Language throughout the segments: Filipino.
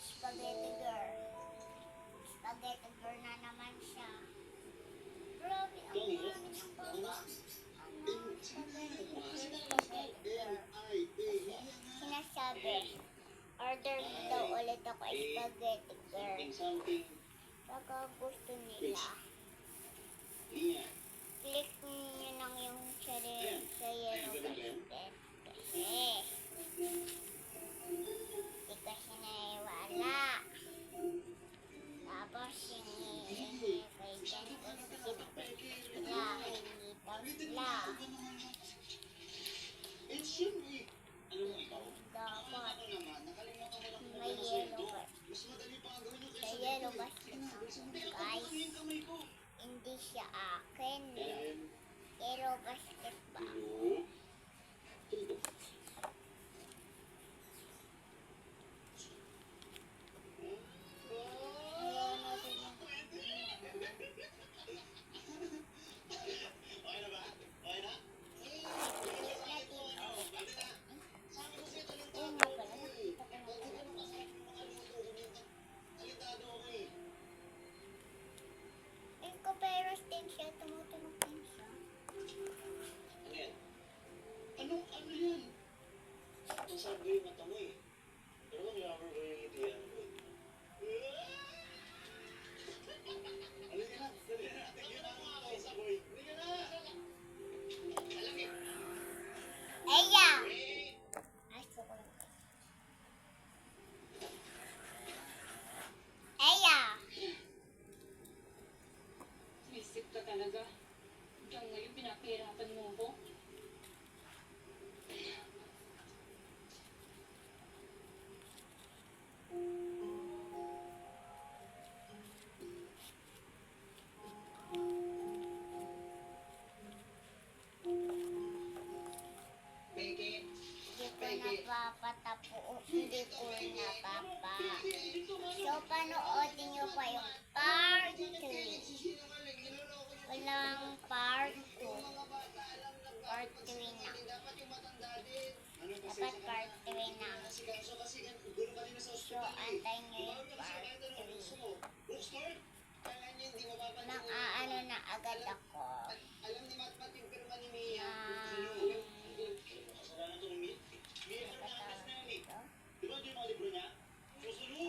Spaghetti girl. Spaghetti girl na naman siya. Grabe, ang dami ng baba. Spaghetti girl. Sinasabi, order daw ulit ako spaghetti girl. Baka gusto nila. Click nyo lang yung sa yellow basket. Hindi kasi naiwala. Tapos yung kay Jen, sila, hindi daw sila. Dapat may yellow basket. Sa yellow basket guys. Hindi siya akin. Yellow basket ba? Pero din siya, tumutunog din siya. Ano yan? Ang sabi yung mata mo eh. Pero bang lover ko yung ngiti yan? Halika na, dali na. Tingnan mo ako sa boy. Halika na. Halika. Eya! Ay, suko lang. Eya! Isip ka talaga. Hanggang ngayon, pinapahirapan mo ako. Hindi ko napapa. So, panoodin nyo pa yung part 3. Walang part 2. Part 3 na. Dapat part 3 na. So, antayin nyo yung part 3. Nang-aano na agad ako.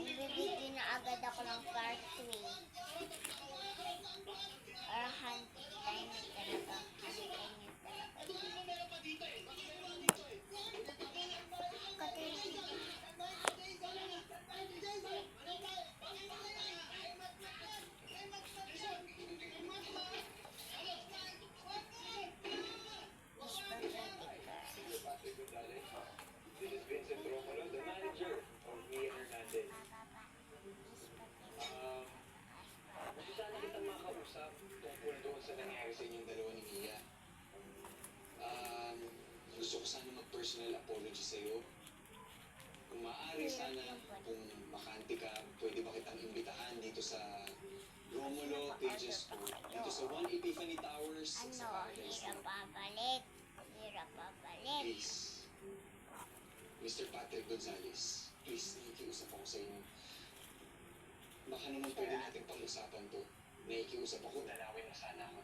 Bibigyan na agad ako ng part 3. Or hantayin nyo talaga. Hantayin nyo talaga. Tungkol sa nangyari sa inyong dalawa ni Mia. Gusto ko sana mag-personal apology sa'yo. Kung maaari sana, kung makanti ka, pwede ba kitang imbitahan dito sa Romulo Pages 2, dito sa 1 Epiphany Towers sa Paradise. Hirap pabalik. Hirap pabalik. Please, Mr. Patrick Gonzalez, please, nakikiusap ako sa inyo. Baka naman pwede natin pag-usapan to. Nakikiusap ako, dalawin mo sana ako.